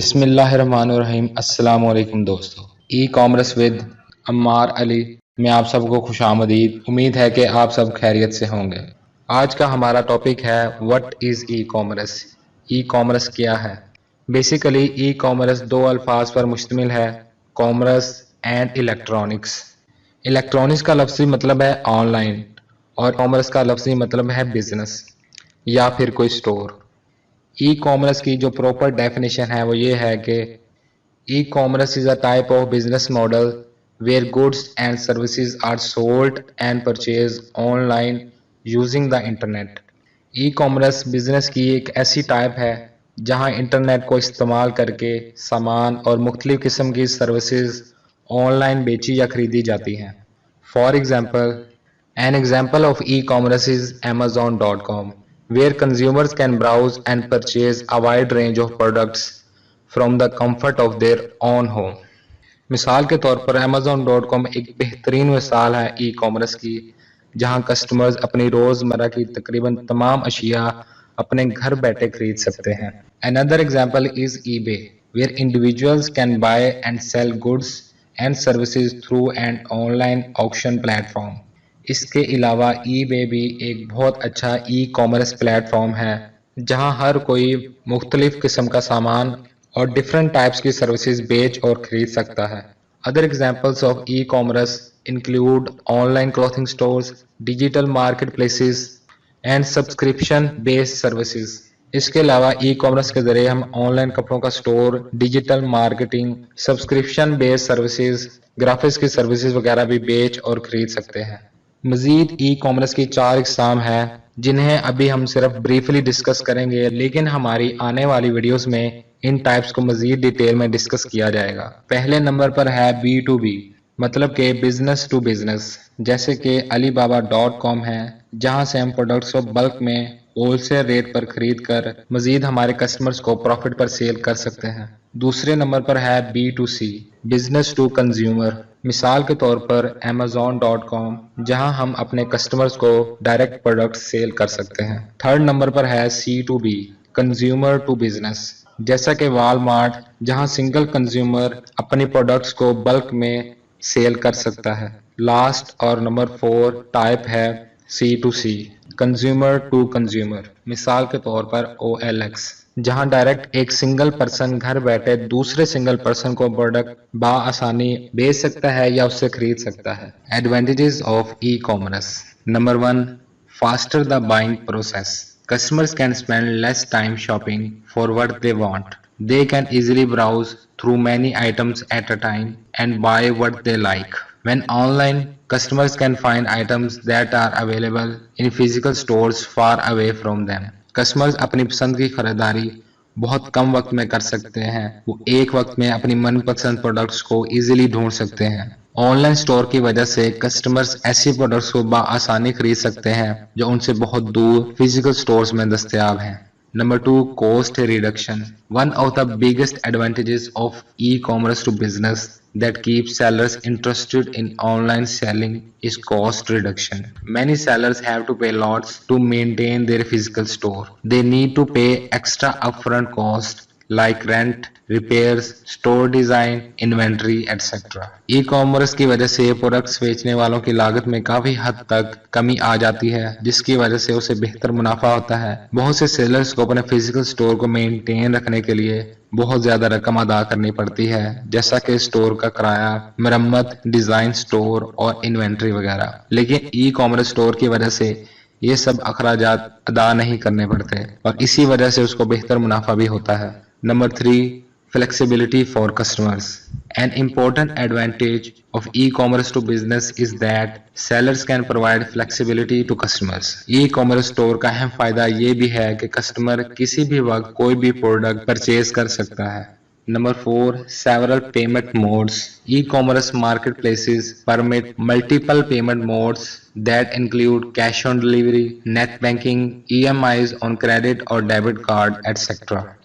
بسم اللہ الرحمن الرحیم۔ السلام علیکم دوستو، ای کامرس ود عمار علی میں آپ سب کو خوش آمدید۔ امید ہے کہ آپ سب خیریت سے ہوں گے۔ آج کا ہمارا ٹاپک ہے what is e commerce. E commerce کیا ہے؟ بیسیکلی ای کامرس دو الفاظ پر مشتمل ہے، کامرس اینڈ الیکٹرانکس۔ الیکٹرانکس کا لفظی مطلب ہے آن لائن اور کامرس کا لفظی مطلب ہے بزنس یا پھر کوئی سٹور۔ ای کامرس کی جو پراپر ڈیفینیشن ہے وہ یہ ہے کہ e commerce is a type of business model where goods and services are sold and purchase online using the internet. E commerce business کی ایک ایسی ٹائپ ہے جہاں انٹرنیٹ کو استعمال کر کے سامان اور مختلف قسم کی سروسز آن لائن بیچی یا خریدی جاتی ہیں۔ For example, an example of e-commerce is Amazon.com, where consumers can browse and purchase a wide range of products from the comfort of their own home. مثال کے طور پر Amazon.com ایک بہترین مثال ہے ای کامرس کی، جہاں کسٹمرز اپنی روزمرہ کی تقریباً تمام اشیاء اپنے گھر بیٹھے خرید سکتے ہیں۔ Another example is eBay, where individuals can buy and sell goods and services through an online auction platform. اس کے علاوہ ای بے بھی ایک بہت اچھا ای کامرس پلیٹ فارم ہے جہاں ہر کوئی مختلف قسم کا سامان اور ڈیفرنٹ ٹائپس کی سروسز بیچ اور خرید سکتا ہے۔ Other examples of e commerce include online clothing stores, digital marketplaces and subscription based services. اس کے علاوہ ای کامرس کے ذریعے ہم آن لائن کپڑوں کا store, digital marketing, subscription based services, graphics کی سروسز وغیرہ بھی بیچ اور خرید سکتے ہیں۔ مزید ای کامرس کی 4 اقسام ہیں جنہیں ابھی ہم صرف بریفلی ڈسکس کریں گے، لیکن ہماری آنے والی ویڈیوز میں ان ٹائپس کو مزید ڈیٹیل میں ڈسکس کیا جائے گا۔ پہلے نمبر پر ہے B2B، مطلب کہ بزنس ٹو بزنس، جیسے کہ alibaba.com ہے جہاں سے ہم پروڈکٹس کو بلک میں ہول سیل ریٹ پر خرید کر مزید ہمارے کسٹمرز کو پروفٹ پر سیل کر سکتے ہیں۔ دوسرے نمبر پر ہے B2C، بزنس ٹو کنزیومر، مثال کے طور پر Amazon.com جہاں ہم اپنے کسٹمرز کو ڈائریکٹ پروڈکٹ سیل کر سکتے ہیں۔ تھرڈ نمبر پر ہے C2B، کنزیومر ٹو بزنس، جیسا کہ Walmart جہاں سنگل کنزیومر اپنی پروڈکٹس کو بلک میں سیل کر سکتا ہے۔ لاسٹ اور نمبر 4 ٹائپ ہے C2C، کنزیومر ٹو کنزیومر، مثال کے طور پر OLX جہاں ڈائریکٹ ایک سنگل پرسن گھر بیٹھے دوسرے سنگل پرسن کو پروڈکٹ بآسانی بیچ سکتا ہے یا اس سے خرید سکتا ہے۔ Advantages of e commerce. Number 1، faster the buying process. Customers can spend less time shopping for what they want. They can easily browse through many items at a time and buy what they like. When online, customers can find items that are available in physical stores far away from them. Customers اپنی پسند کی خریداری بہت کم وقت میں کر سکتے ہیں، وہ ایک وقت میں اپنی من پسند پروڈکٹس کو ایزیلی ڈھونڈ سکتے ہیں۔ آن لائن سٹور کی وجہ سے کسٹمرز ایسی پروڈکٹس کو بآسانی خرید سکتے ہیں جو ان سے بہت دور فزیکل سٹورز میں دستیاب ہیں۔ Number 2، cost reduction. One of the biggest advantages of e-commerce to business that keeps sellers interested in online selling is cost reduction. Many sellers have to pay lots to maintain their physical store. They need to pay extra upfront cost like rent, repairs, store design, inventory, etc. E commerce کی وجہ سے products بیچنے والوں کی لاگت میں کافی حد تک کمی آ جاتی ہے، جس کی وجہ سے اسے بہتر منافع ہوتا ہے۔ بہت سے سیلرز کو اپنے فزیکل سٹور کو مینٹین رکھنے کے لیے بہت زیادہ رقم ادا کرنی پڑتی ہے، جیسا کہ سٹور کا کرایہ، مرمت، ڈیزائن سٹور اور انوینٹری وغیرہ۔ لیکن ای کامرس سٹور کی وجہ سے یہ سب اخراجات ادا نہیں کرنے پڑتے اور اسی وجہ سے اس کو بہتر منافع بھی ہوتا ہے۔ Number 3، flexibility for customers. An important advantage of e-commerce to business is that sellers can provide flexibility to customers. E-commerce store کا اہم فائدہ یہ بھی ہے کہ کسٹمر کسی بھی وقت کوئی بھی پروڈکٹ پرچیز کر سکتا ہے۔ Number 4, several payment modes. E-commerce marketplaces permit multiple payment modes that include cash on delivery, net banking, EMIs on credit or debit card, etc.